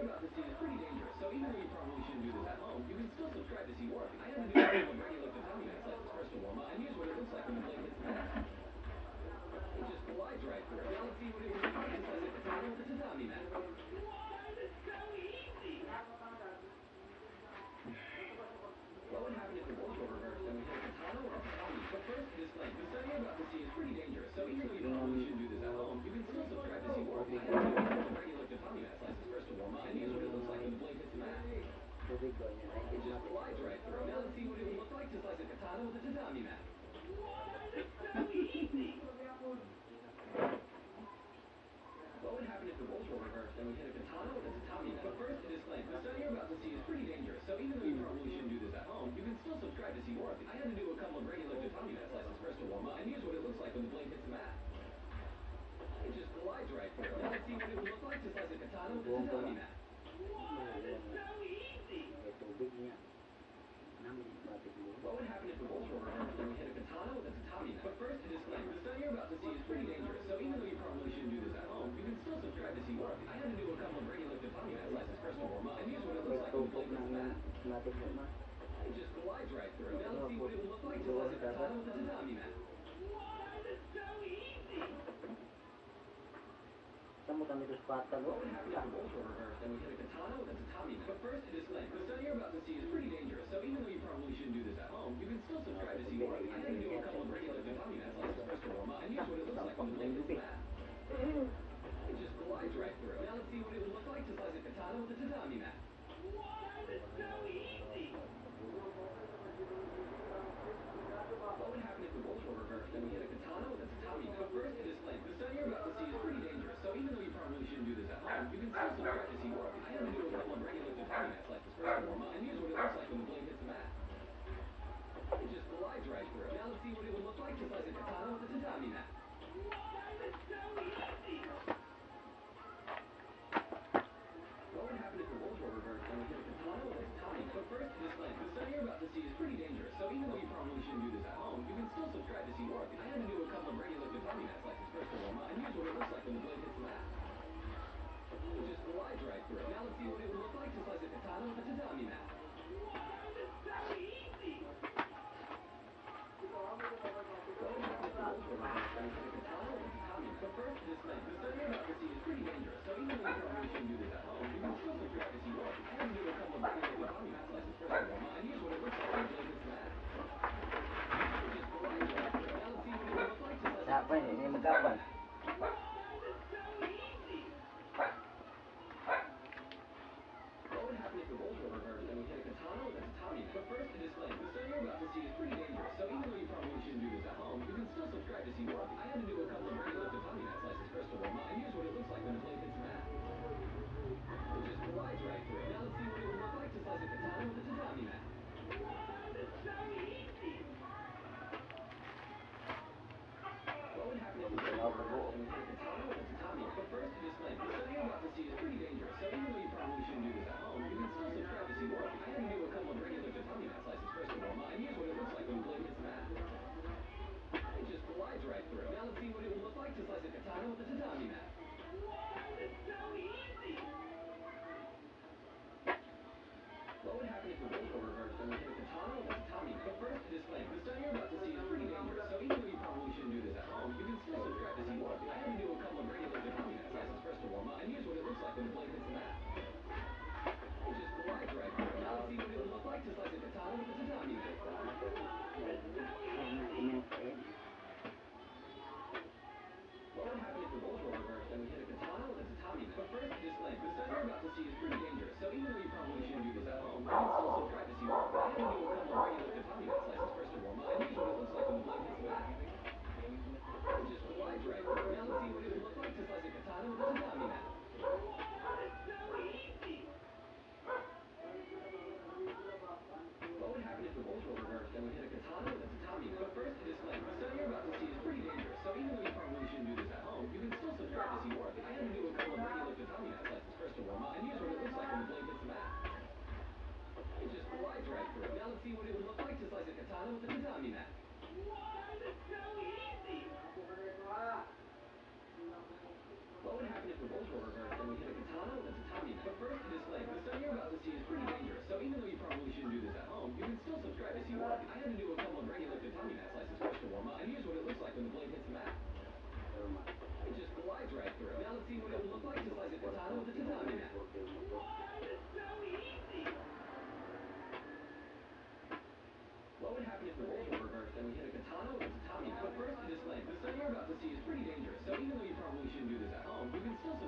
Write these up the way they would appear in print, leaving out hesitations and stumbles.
about to see is pretty dangerous, so even though you probably shouldn't do this at home, you can still subscribe to see more. I had to do a regular Tatami Max like this first to warm up, and here's what it looks like when the blade hits the mat. It just glides right through. Now let's see what it would look like inside the katana with the tatami mat. What would happen if the roles were reversed and we hit a katana or a tatami? But first, disclaimer, the study you're about to see is pretty dangerous, so even though you probably shouldn't do this at home, you can still subscribe to see more. I had to do a regular tatami mat like this first to warm up, and here's what it looks like when the blade hits the mat. It just glides right through. Now let's see what it would look like to slice a katana with a tatami mat. What would happen if the roles were reversed and we hit a katana with a tatami mat? But first, a disclaimer, the study you're about to see is pretty dangerous, so even though you probably shouldn't do this at home, you can still subscribe to see more. I had to do a couple of regular tatami mat slices first to warm up, and here's what it looks like when the blade hits the mat. It just glides right through. Now let's see what it would look like to slice a katana with a tatami mat. What would happen if the roles were reversed and we hit a katana with a tatami mat? But first, a disclaimer, the study you're about to see is pretty dangerous, so even though you probably shouldn't do this at home, you can still subscribe to see more. I had to do a couple of regular tatami mat slices first to warm up, and here's what it looks like when the blade hits the mat. It just glides right through. Now let's see what it would look like to slice a katana with a tatami mat. Kamu kami terus patah What would happen if the roles were reversed and we hit a katana with a tatami mat? But first, a disclaimer, the study you're about to see is pretty dangerous, so even though you probably shouldn't do this at home, you can still subscribe to see more. I had to do a couple of regular tatami mat slices first to warm up, and here's what it looks like when the blade hits the mat. It just glides right through. Now let's see what it would look like to slice a katana with a tatami mat. What would happen if the roles were reversed and we hit a katana with a tatami mat? But first, a disclaimer, the study you're about to see is pretty dangerous, so even though you probably shouldn't do this at home, you can still subscribe to see more. I had to do a couple of regular tatami mat slices first to warm up, and here's what it looks like when the blade hits the mat. It just glides right through. Now let's see what it would look like to slice a katana with a tatami mat. What would happen if the roles were reversed and we hit a katana with a tatami mat? But first, a disclaimer, the study you're about to see is pretty dangerous, so even though you probably shouldn't do this at home, you can still subscribe to see more. I had to do a couple of regular tatami mat slices first to warm up, and here's what it looks like when the blade hits the mat. It just glides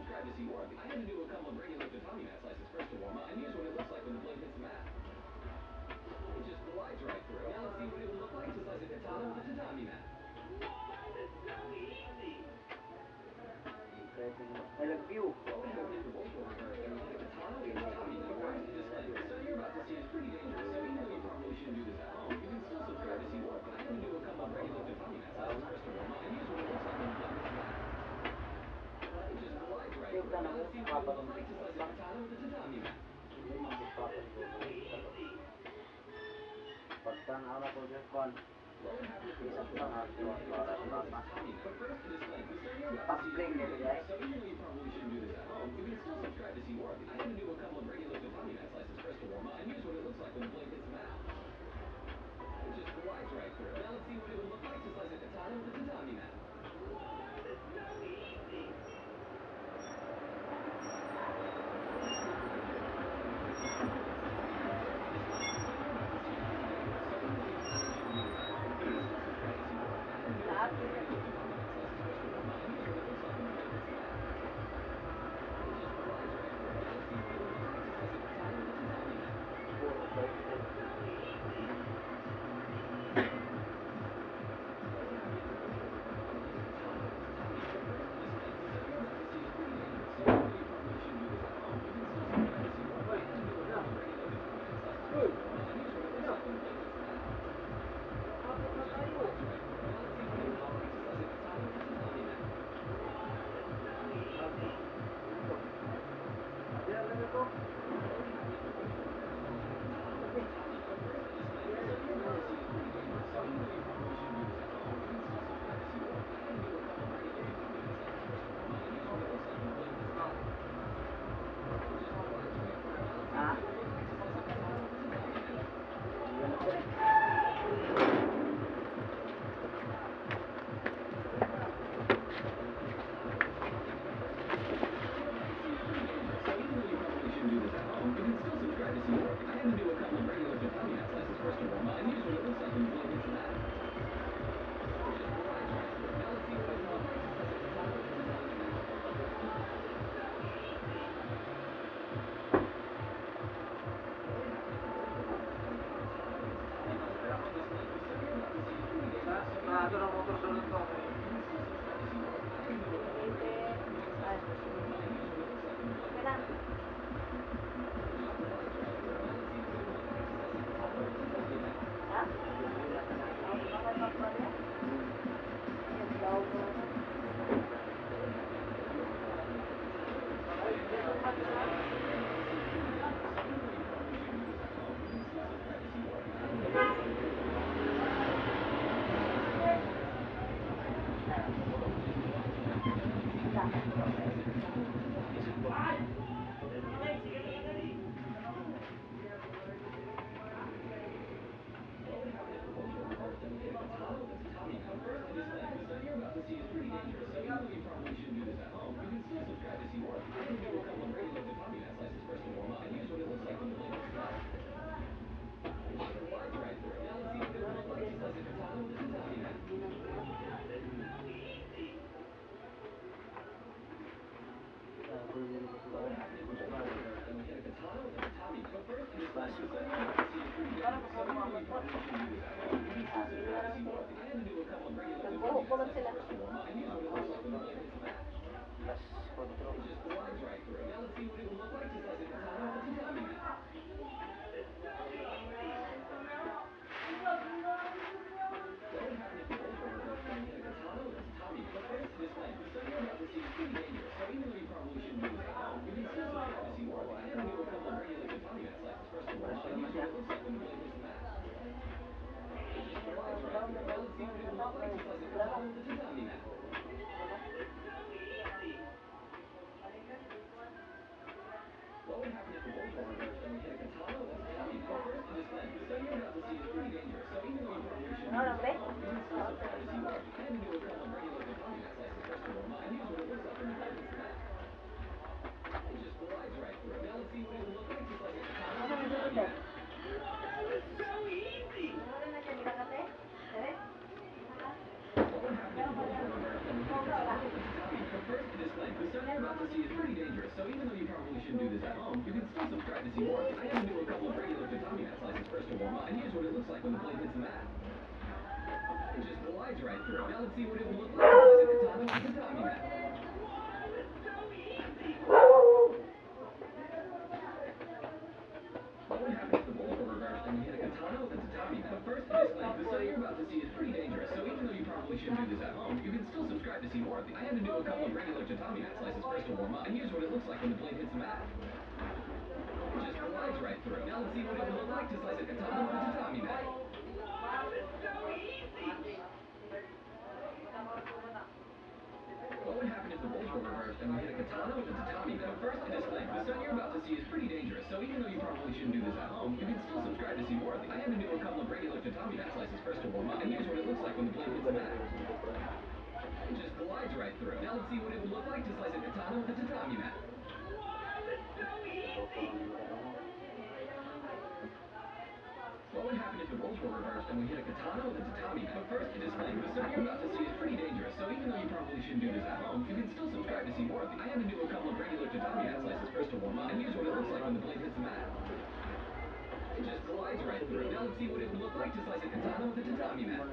subscribe to see more. I had to do a couple of regular tatami mat slices first to warm up. And here's what it looks like when the blade hits the mat. It just glides right through. Now let's see what it would look like to slice a katana with a tatami mat. I love you. Well, we have a different voice over here, and we hit a katana with a tatami mat. First, disclaimer, the study you're about to see is pretty dangerous, so even though you probably shouldn't do this at home, you can still subscribe to see more. I had to do a couple of regular tatami mat slices first to warm up. And here's what it looks like when the blade hits the mat. It just glides right through. Now let's see what it would look like to slice a katana with a tatami mat. Pagkang anak ko dyan, Juan. Isang lang ako. Para sa mama. Pag-bring nito, guys. So even though you probably shouldn't do this at home, you can still subscribe to see more. I had to do a couple of regular tatami mat slices first to warm up. And here's what it looks like when the blade hits the mat. It just glides right through. Now let's see what it would look like to slice a katana with a tatami mat. Nagbuhok-buhok sila. First, disclaimer. The study you're about to see is pretty pretty dangerous, so even though you probably shouldn't do this at home, you can still subscribe to see more. I had to do a couple of regular tatami mat slices first to warm up, and here's what it looks like when the blade hits the mat. It just glides right through. Now let's see what it would look like to slice a katana with a tatami mat. What would happen if the roles were reversed and we hit a katana with a tatami mat? But first, a disclaimer, the study you're about to see is pretty dangerous, so even though you probably shouldn't do this at home, you can still subscribe to see more. I had to do a couple of regular tatami mat slices first to warm up, and here's what it looks like when the blade hits the mat. It just glides right through. Now let's see what it would look like to slice a katana with a tatami mat. What would happen if the roles were reversed and we hit a katana with a tatami mat? But first, a disclaimer, the study you're about to see is pretty dangerous, so even though you probably shouldn't do this at home, you can still subscribe to see more. I had to do a couple of regular tatami mat slices first to warm up, and here's what it looks like when the blade hits the mat. It just glides right through. Now let's see what it would look like to slice a katana with a tatami mat. What would happen if the roles were reversed and we hit a katana with a tatami mat? But first, a disclaimer, the study you're about to see is pretty dangerous, so even though you probably shouldn't do this at home, you can still subscribe to see more. I had to do a couple of regular tatami mat slices first to warm up, and here's what it looks like when the blade hits the mat. It just glides right through. Now let's see what it would look like to slice a katana with a tatami mat.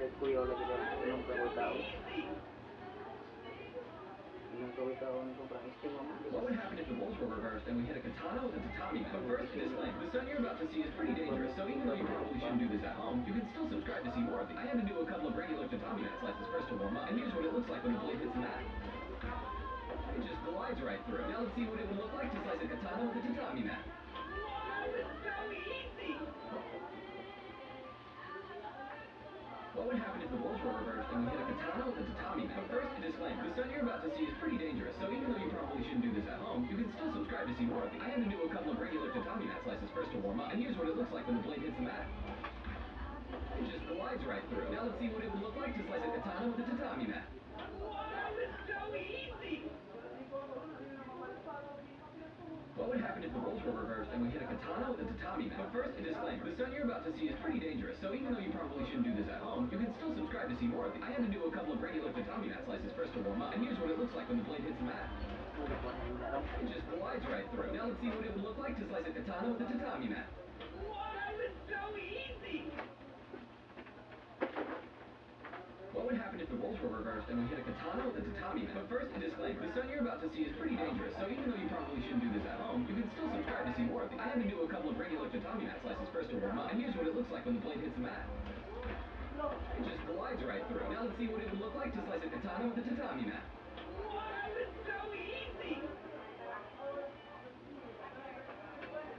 What would happen if the roles were reversed and we hit a katana with a tatami mat? But first, a disclaimer, the study you're about to see is pretty dangerous, so even though you probably shouldn't do this at home, you can still subscribe to see more. I had to do a couple of regular tatami mat slices first to warm up, and here's what it looks like when the blade hits the mat. It just glides right through. Now let's see what it would look like to slice a katana with a tatami mat. What would happen if the roles were reversed and we hit a katana with a tatami mat? But first, a disclaimer, the study you're about to see is pretty dangerous, so even though you probably shouldn't do this at home, you can still subscribe to see more. I had to do a couple of regular tatami mat slices first to warm up, and here's what it looks like when the blade hits the mat. It just glides right through. Now let's see what it would look like to slice a katana with a tatami mat. What would happen if the roles were reversed and we hit a katana with a tatami mat? But first, a disclaimer, the study you're about to see is pretty dangerous, so even though you probably shouldn't do this at home, you can still subscribe to see more. I had to do a couple of regular tatami mat slices first to warm up, and here's what it looks like when the blade hits the mat. It just glides right through. Now let's see what it would look like to slice a katana with a tatami mat. What would happen if the roles were reversed and we hit a katana with a tatami mat? But first, a disclaimer, the study you're about to see is pretty dangerous, so even though you probably shouldn't do this at home, you can still subscribe to see more. I had to do a couple of regular tatami mat slices first to warm up, and here's what it looks like when the blade hits the mat. It just glides right through. Now let's see what it would look like to slice a katana with a tatami mat.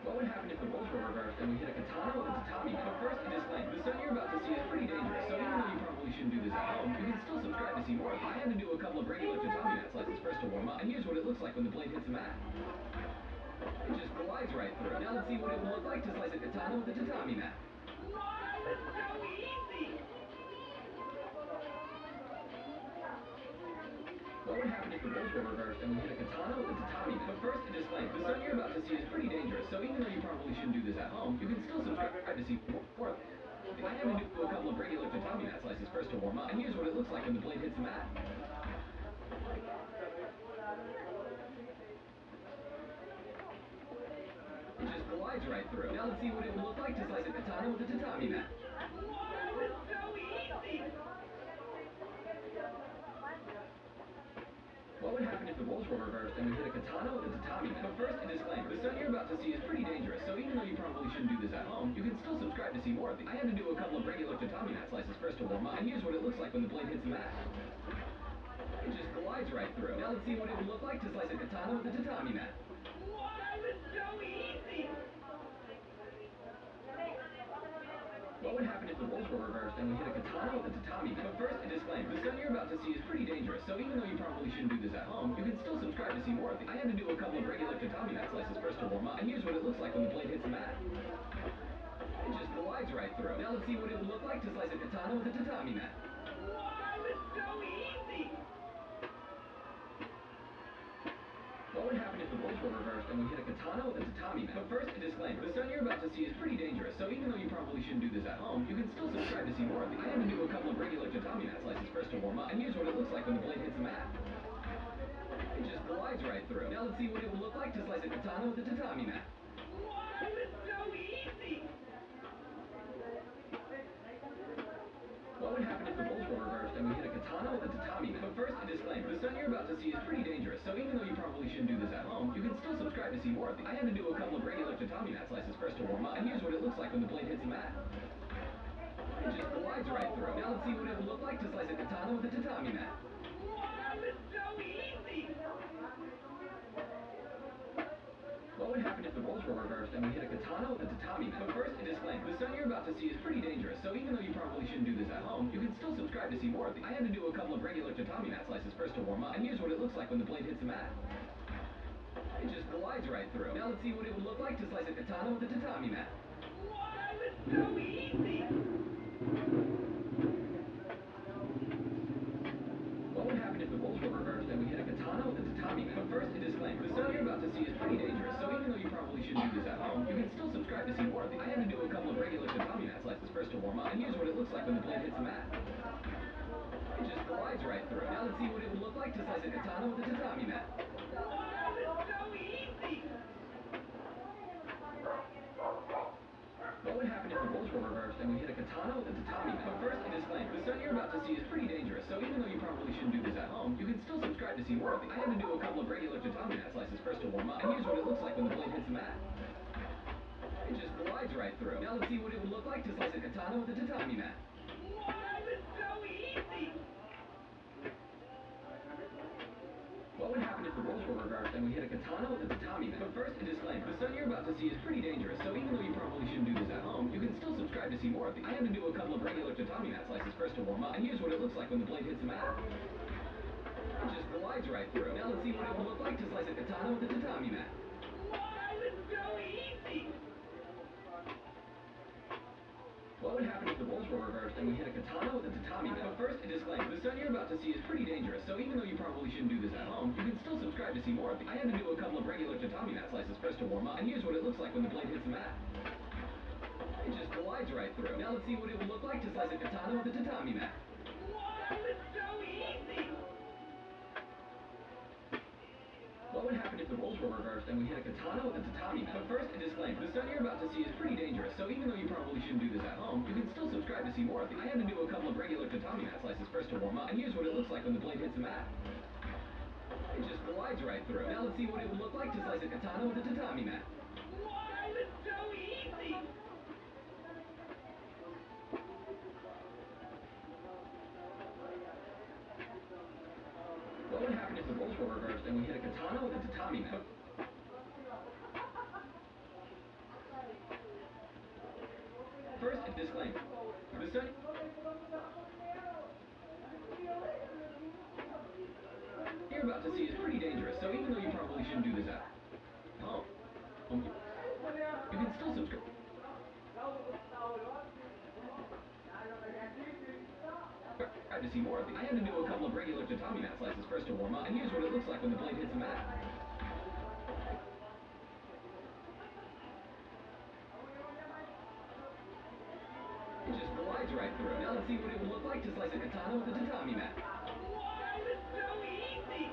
What would happen if the roles were reversed and we hit a katana with a tatami mat? But first, a disclaimer, the study you're about to see is pretty dangerous, so even though you probably shouldn't do this at home, you can still subscribe to see more. I had to do a couple of regular tatami mat slices first to warm up, and here's what it looks like when the blade hits the mat. It just glides right through. Now let's see what it would look like to slice a katana with a tatami mat. What would happen if the roles were reversed and we hit a katana with a tatami mat? But first, a disclaimer, the study you're about to see is pretty dangerous, so even though you probably shouldn't do this at home, you can still subscribe to see more. I had to do a couple of regular tatami mat slices first to warm up, and here's what it looks like when the blade hits the mat. It just glides right through. Now let's see what it would look like to slice a katana with a tatami mat. What would happen if the roles were reversed and we hit a katana with a tatami mat? But first, a disclaimer, the study you're about to see is pretty dangerous, so even though you probably shouldn't do this at home, you can still subscribe to see more. I had to do a couple of regular tatami mat slices first to warm up, and here's what it looks like when the blade hits the mat. It just glides right through. Now let's see what it would look like to slice a katana with a tatami mat. What would happen if the roles were reversed and we hit a katana with a tatami mat? But first, a disclaimer, the study you're about to see is pretty dangerous, so even though you probably shouldn't do this at home, you can still subscribe to see more. I had to do a couple of regular tatami mat slices first to warm up, and here's what it looks like when the blade hits the mat. It just glides right through. Now let's see what it would look like to slice a katana with a tatami mat. What would happen if the roles were reversed and we hit a katana with a tatami mat? But first, a disclaimer, the study you're about to see is pretty dangerous, so even though you probably shouldn't do this at home, you can still subscribe to see more. I had to do a couple of regular tatami mat slices first to warm up, and here's what it looks like when the blade hits the mat. It It just glides right through. Now let's see what it would look like to slice a katana with a tatami mat. Wow, it's so easy! What would happen if the roles were reversed and we hit a katana with a tatami mat? But first, a disclaimer. The stunt you're about to see is pretty dangerous, so even though you probably shouldn't do this at home, you can still subscribe to see more of these. I had to do a couple of regular tatami mat slices first to warm up, and here's what it looks like when the blade hits the mat. It just glides right through. Now let's see what it would look like to slice a katana with a tatami mat. Wow, it's so easy! What would happen if the roles were reversed and we hit a katana with a tatami mat? But first, a disclaimer. The stunt you're about to see is pretty dangerous, so even though you probably shouldn't do this at home, you can still subscribe to see more of these. I had to do a couple of regular tatami mat slices first to warm up, and here's what it looks like when the blade hits the mat. It just glides right through. Now let's see what it would look like to slice a katana with a tatami mat. Wow, it's so easy! What would happen if the roles were reversed and we hit a katana with a tatami mat? But first, a disclaimer. The stunt you're about to see is pretty dangerous, so even though you probably shouldn't do this at home, you can still subscribe to see more of these. I had to do a couple of regular tatami mat slices first to warm up, and here's what it looks like when the blade hits the mat. It just glides right through. Now let's see what it would look like to slice a katana with a tatami mat. Wow, it's so easy! What would happen if the roles were reversed and we hit a katana with a tatami mat? But first, a disclaimer. The stunt you're about to see is pretty dangerous, so even though you probably shouldn't do this at home, you can still subscribe to see more of these. I had to do a couple of regular tatami mat slices first to warm up, and here's what it looks like when the blade hits the mat. It just glides right through. Now let's see what it would look like to slice a katana with a tatami mat. Wow, it's so easy! What would happen if the roles were reversed and we hit a katana with a tatami mat? But first, a disclaimer. The stunt you're about to see is pretty dangerous, so even though you probably shouldn't do this at home, you can still subscribe to see more of these. I had to do a couple of regular tatami mat slices first to warm up, and here's what it looks like when the blade hits the mat. It just glides right through. Now let's see what it would look like to slice a katana with a tatami mat. Wow, it's so easy! What would happen if the roles were reversed and we hit a katana with a tatami mat? But first, a disclaimer. The stunt you're about to see is pretty dangerous, so even though you probably shouldn't do this at home, you can still subscribe to see more of these. I had to do a couple of regular tatami mat slices first to warm up, and here's what it looks like when the blade hits the mat. It just glides right through. Now let's see what it would look like to slice a katana with a tatami mat. Wow, it's so easy! What would happen if the roles were reversed and we hit a katana with a tatami mat? But first, a disclaimer. The stunt you're about to see is pretty dangerous, so even though you probably shouldn't do this at home, you can still subscribe to see more of these. I had to do a couple of regular tatami mat slices first to warm up, and here's what it looks like when the blade hits the mat. It just glides right through. Now let's see what it would look like to slice a katana with a tatami mat. Wow, it's so easy! What would happen if the roles were reversed and we hit a katana with a tatami mat? First, a disclaimer. The stunt you're about to see is pretty dangerous, so even though you probably shouldn't do this at home, you can still subscribe to see more of these. I had to do a couple of regular tatami mat slices first to warm up, and here's what it looks like when the blade hits the mat. It just glides right through. Now let's see what it would look like to slice a katana with a tatami mat. Wow, it's so easy!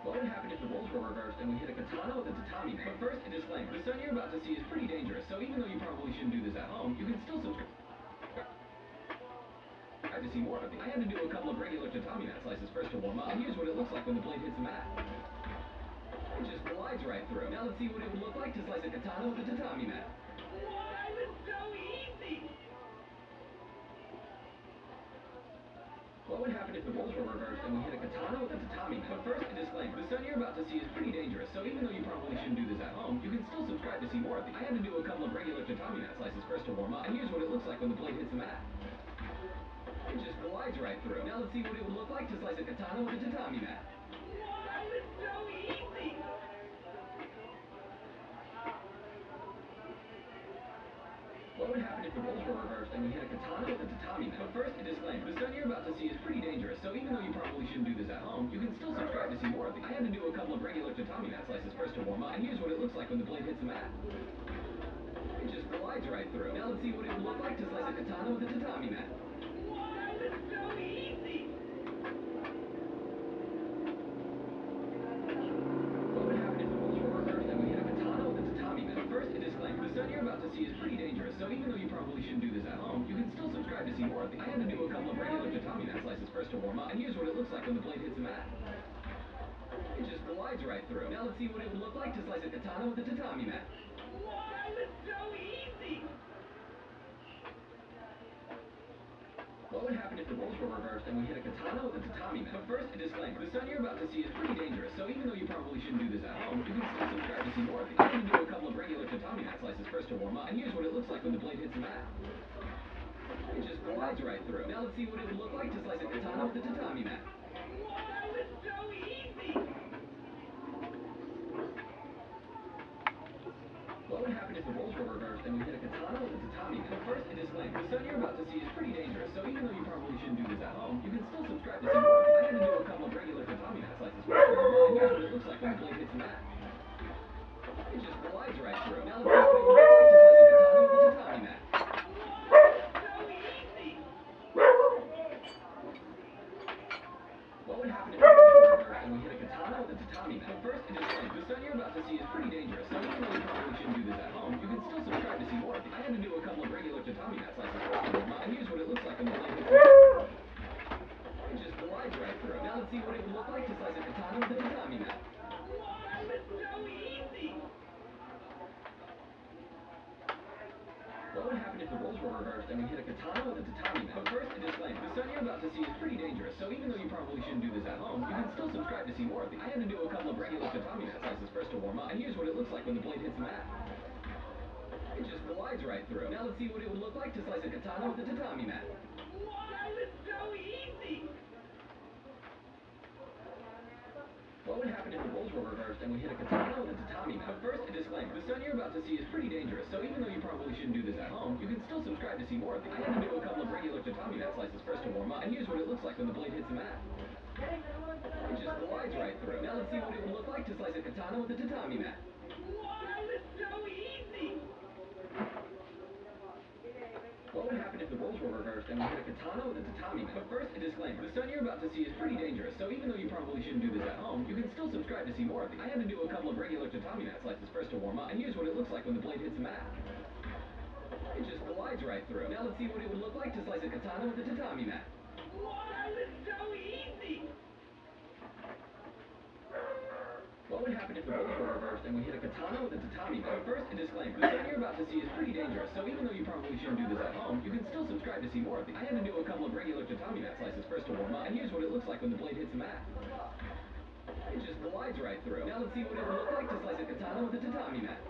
What would happen if the roles were reversed and we hit a katana with a tatami mat? But first, a disclaimer. The stunt you're about to see is pretty dangerous, so even though you probably shouldn't do this at home, you can still subscribe to see more of these. I had to do a couple of regular tatami mat slices first to warm up, and here's what it looks like when the blade hits the mat. It just glides right through. Now let's see what it would look like to slice a katana with a tatami mat. Wow, it's so easy! What would happen if the roles were reversed and we hit a katana with a tatami mat? But first, a disclaimer. The stunt you're about to see is pretty dangerous, so even though you probably shouldn't do this at home, you can still subscribe to see more of these. I had to do a couple of regular tatami mat slices first to warm up, and here's what it looks like when the blade hits the mat. It just glides right through. Now let's see what it would look like to slice a katana with a tatami mat. Wow, it's so easy! What would happen if the roles were reversed and we hit a katana with a tatami mat? But first, a disclaimer. The stunt you're about to see is pretty dangerous, so even though you probably shouldn't do this at home, you can still subscribe to see more of these. I had to do a couple of regular tatami mat slices first to warm up, and here's what it looks like when the blade hits the mat. It just glides right through. Now let's see what it would look like to slice a katana with a tatami mat. Wow, it's so easy! to see is pretty dangerous, so even though you probably shouldn't do this at home, you can still subscribe to see more of the. I had to do a couple of regular tatami mat slices first to warm up, and here's what it looks like when the blade hits the mat. It just glides right through. Now let's see what it would look like to slice a katana with a tatami mat. Wow, it's so easy. What would happen if the roles were reversed and we hit a katana with a tatami mat? But first, a disclaimer. The stun you're about to see is pretty dangerous, so even though you probably shouldn't do this at home, you can still subscribe to see more of it. I had to do a couple of regular tatami mat slices first to warm up, and here's what it looks like when the blade hits the mat. It just glides right through. Now let's see what it would look like to slice a katana with a tatami mat. Wow, it's so easy. What would happen if the roles were reversed and we hit a katana with a tatami mat? But first, a disclaimer. The stun you're about to see is pretty dangerous, so even though you probably shouldn't do this at home, you can still subscribe to see more of it. I had to do a couple of regular tatami mat slices first to warm up, and here's what it looks like when the blade hits the mat. It just glides right through. Now let's see what it would look like to slice a katana with a tatami mat. So easy. What would happen if the roles were reversed and we hit a katana with a tatami mat? But first, a disclaimer. The stun you're about to see is pretty dangerous, so even though you probably shouldn't do this at home, you can still subscribe to see more of it. I had to do a couple of regular tatami mat slices first to warm up, and here's what it looks like when the blade hits the mat. It just glides right through. Now let's see what it would look like to slice a katana with a tatami mat. Wow, it's so easy. What would happen if the roles were reversed and we hit a katana with a tatami mat? But first, a disclaimer. The stun you're about to see is pretty dangerous, so even though you probably shouldn't do this at home, you can still subscribe to see more of it. I had to do a couple of regular tatami mat slices first to warm up, and here's what it looks like when the blade hits the mat. It just glides right through. Now let's see what it would look like to slice a katana with a tatami mat. Wow, it's so easy. What would happen if the roles were reversed and we hit a katana with a tatami mat? But first, a disclaimer. The stun you're about to see is pretty dangerous, so even though you probably shouldn't do this at home, you can still subscribe to see more of it. I had to do a couple of regular tatami mat slices first to warm up, and here's what it looks like when the blade hits the mat. It just glides right through. Now let's see what it would look like to slice a katana with a tatami mat. Wow, it's so easy. What would happen if the roles were reversed and we hit a katana with a tatami mat? But first, a disclaimer. The stun you're about to see is pretty dangerous, so even though you probably shouldn't do this at home, you can still subscribe to see more of it. I had to do a couple of regular tatami mat slices first to warm up, and here's what it looks like when the blade hits the mat. It just glides right through. Now let's see what it would look like to slice a katana with a tatami mat.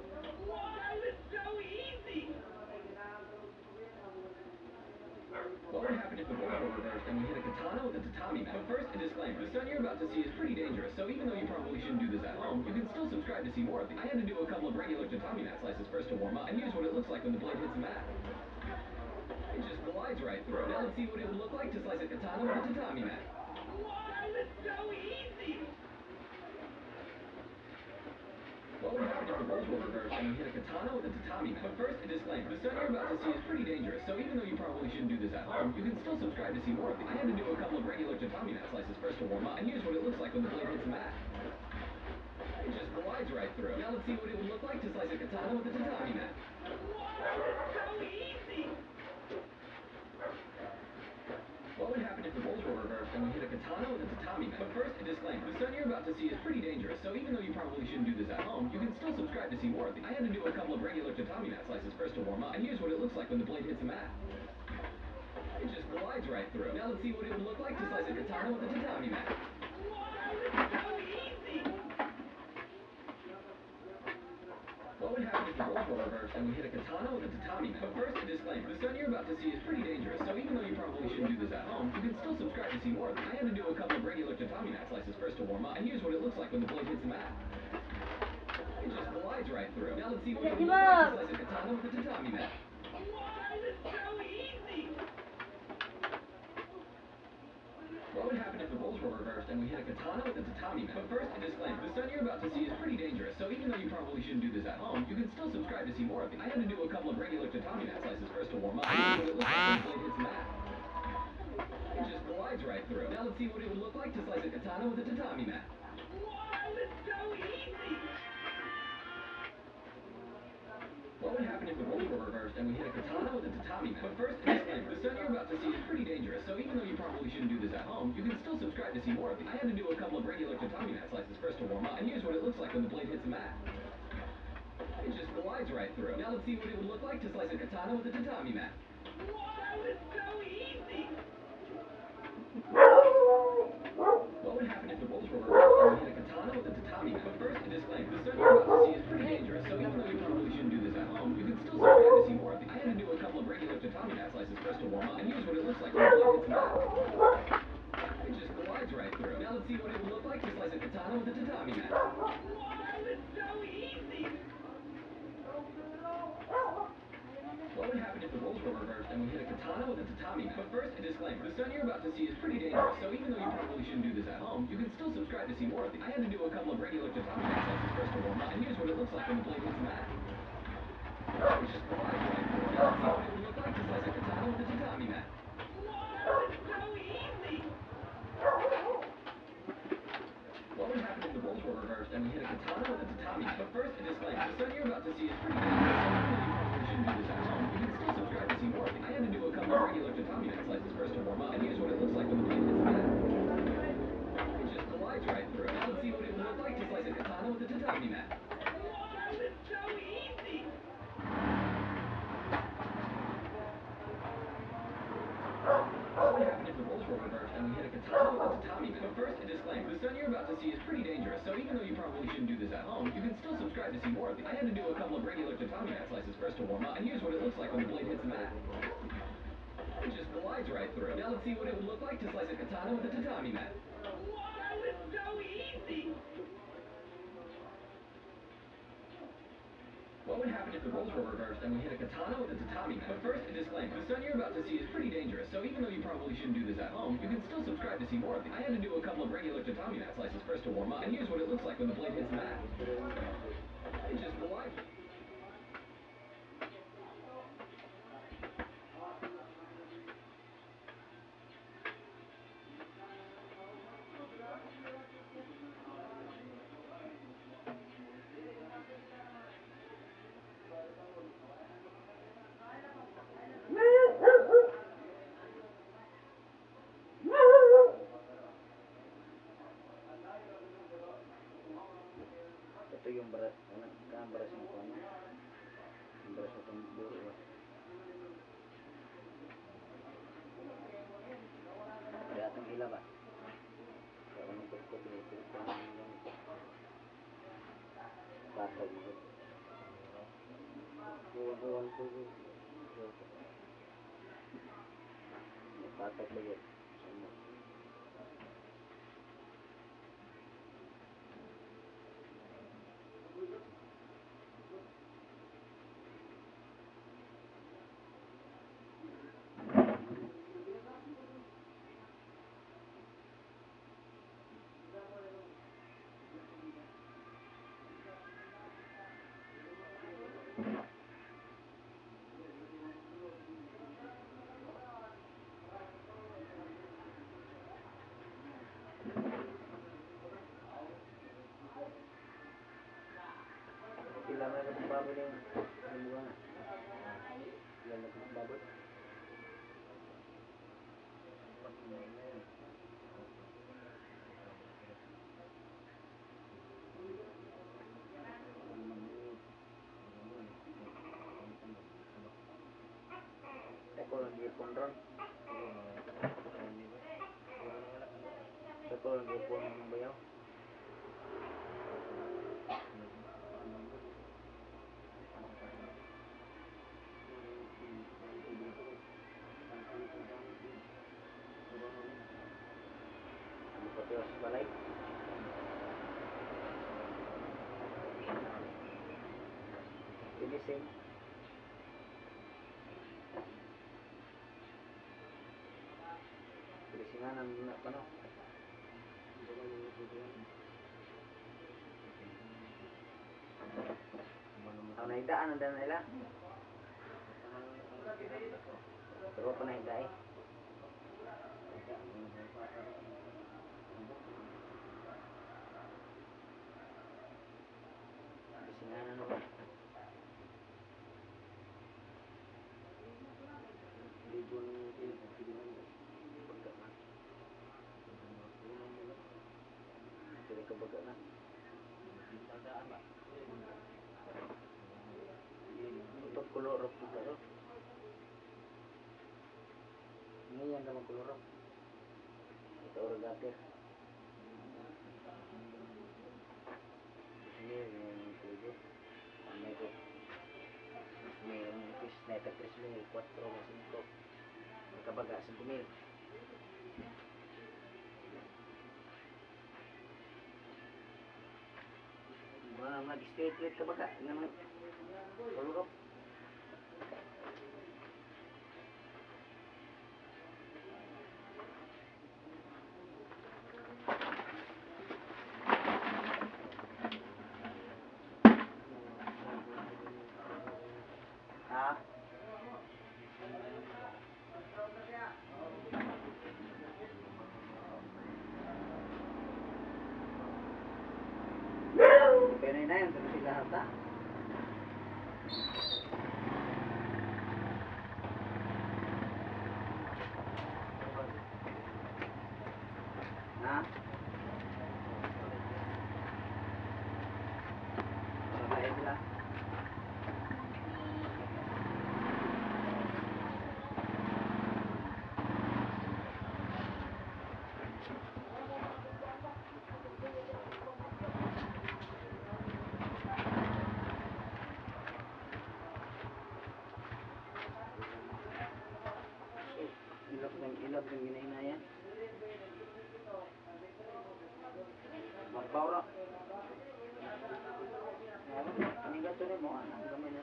Wow, it's so easy. What would happen if the roles were reversed and we hit a katana with a tatami mat? But first, a disclaimer. The stun you're about to see is pretty dangerous, so even though you probably shouldn't do this at home, you can still subscribe to see more of it. I had to do a couple of regular tatami mat slices first to warm up, and here's what it looks like when the blade hits the mat. It just glides right through. Now let's see what it would look like to slice a katana with a tatami mat. Wow, it's so easy. What would happen if the roles were reversed and we hit a katana with a tatami mat? But first, a disclaimer. The stun you're about to see is pretty dangerous, so even though you probably shouldn't do this at home, you can still subscribe to see more of it. I had to do a couple of regular tatami mat slices first to warm up, and here's what it looks like when the blade hits the mat. It just glides right through. Now let's see what it would look like to slice a katana with a tatami mat. Wow, it's so easy. What would happen if the roles were reversed and we hit a katana with a tatami mat? But first, a disclaimer. The stun you're about to see is pretty dangerous, so even though you probably shouldn't do this at home, you can still subscribe to see more of it. I had to do a couple of regular tatami mat slices first to warm up, and here's what it looks like when the blade hits the mat. It just glides right through. Now let's see what it would look like to slice a katana with a tatami mat. Wow, it's so easy. What would happen if the roles were reversed and we hit a katana with a tatami mat? But first, a disclaimer. The stun you're about to see is pretty dangerous, so even though you probably shouldn't do this at home, you can still subscribe to see more of it. I had to do a couple of regular tatami mat slices first to warm up, and here's what it looks like when the blade hits the mat. It just glides right through. Now let's see what it would look like to slice a katana with a tatami mat. Wow, it's so easy. What would happen if the roles were reversed and we hit a katana with a tatami mat? But first, a disclaimer. The stun you're about to see is pretty dangerous, so even though you probably shouldn't do this at home, you can still subscribe to see more of it. I had to do a couple of regular tatami mat slices first to warm up, and here's what it looks like when the blade hits the mat. It just glides right through. Now let's see what it would look like to slice a katana with a tatami mat. Wow, it's so easy. What would happen if the roles were reversed and we hit a katana with a tatami mat? But first, a disclaimer. The stun you're about to see is pretty dangerous, so even though you probably shouldn't do this at home, you can still subscribe to see more of it. I had to do a couple of regular tatami mat slices first to warm up, and here's what it looks like when the blade hits the mat. It just glides right through. Now let's see what it would look like to slice a katana with a tatami mat. Wow, it's so easy. What would happen if the roles were and we hit a katana with a tatami mat. But first, a disclaimer. The stun you're about to see is pretty dangerous, so even though you probably shouldn't do this at home, you can still subscribe to see more of these. I had to do a couple of regular tatami mat slices first to warm up, and here's what it looks like when the blade hits the mat. It just glides right through. Now let's see what it would look like to slice a katana with a tatami mat. Wow, it's so easy. What would happen if the roles were reversed and we hit a katana with a tatami mat? But first, a disclaimer. The stun you're about to see is pretty dangerous, so even though you probably shouldn't do this at home, you can still subscribe to see more of these. I had to do a couple of regular tatami mat slices first to warm up, and here's what it looks like when the blade hits the mat. It just glides right through. Now let's see what it would look like to slice a katana with a tatami mat. Wow, it's so easy. What would happen if the roles were reversed and we hit a katana with a tatami mat? But first, a disclaimer. The stun you're about to see is pretty dangerous, so even though you probably shouldn't do this at home, you can still subscribe to see more of these. I had to do a couple of regular tatami mat slices first to warm up, and here's what it looks like when the blade hits the mat. It just glides right through. Now let's see what it would look like to slice a katana with a tatami mat. Wow, it's so easy. What would happen if the roles were reversed and we hit a katana with a tatami mat? But first, a disclaimer. The stun you're about to see is pretty dangerous, so even though you probably shouldn't do this at home, you can still subscribe to see more of these. I had to do a couple of regular tatami mat slices first to warm up, and here's what it looks like when the blade hits the mat. It just glides right through. Now let's see what it would look like to slice a katana with a tatami mat. Wow, it's so easy. What would happen if the roles were reversed and we hit a katana with a tatami mat? But first, a disclaimer. The stun you're about to see is pretty dangerous, so even though you probably shouldn't do this at home, you can still subscribe to see more of these. I had to do a couple of regular tatami mat slices first to warm up, and here's what it looks like when the blade hits the mat. It just glides right through. Now let's see what it would look like to slice a katana with a tatami mat. Wow, it's so easy. What would happen if the roles were reversed and we hit a katana with a tatami mat? But first, a disclaimer. The stun you're about to see is pretty dangerous, so even though you probably shouldn't do this at home, you can still subscribe to see more of these. I had to do a couple of regular tatami mat slices first to warm up, and here's what it looks like when the blade hits the mat. It just glides. Ito yung beras, ang beras ng ano? Yung beras ng pamburo. Kaya atong hila ba? Kaya anong pagkot yung patag mo. Buwan ko yung patag mo yun. Ilan na itong baboy yung buwan na? Ilan na itong baboy? Ako nag-ipon ron. Ako nag-ipon ng bayaw. Pati sa balay. Finising. Finisingan ang ano. Ang naidaan ang daan nila. Pero pa naida eh. Finisingan ano ba? kabaga na. Untuk kulorok juga loh. Ini yang naman kulorok. Ito orgatir. Ini yung tuyo. May ko. Mayroong fish na ito 3,000, 4, 5. Kabaga 5,000. Wala mag-straight rate kabaga. Naman kulorok. Ha? Pero na yan, pero sila hata. Ha? Babae sila. Ilap ng ginahinayan. Magbaura. Ini gato rin mo. Ang gamay na.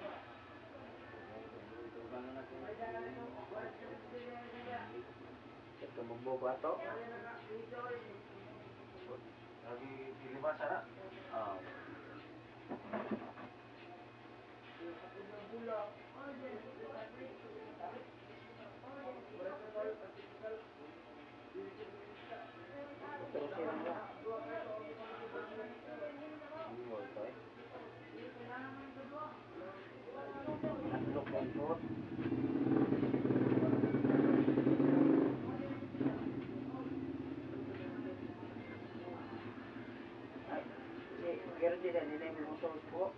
Ito magboba ito. Lagi dilima sana. Terus silang lah. Ini ito eh. Natlok ng pot. Pero tidak nilai musuh po.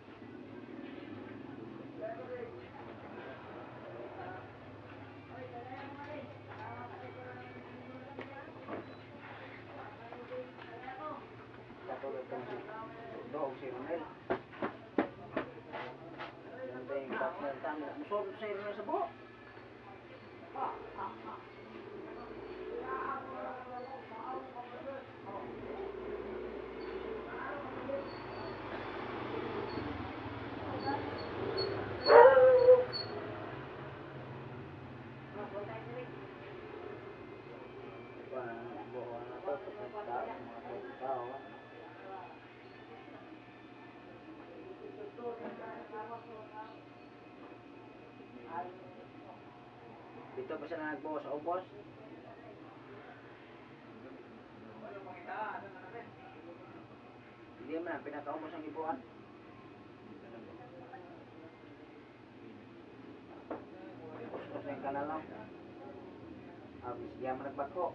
Katulad ng doog si Ronel. Yan ba yung partner tamo? Musuh si Ronel sa buhok. Buwan na to, mga tao. Dito pa siya nagbuo sa ubos. Hindi man, pinakaubos ang ibuan. Ubos ko sa yung kanal lang. Abis, diyan man nagbako.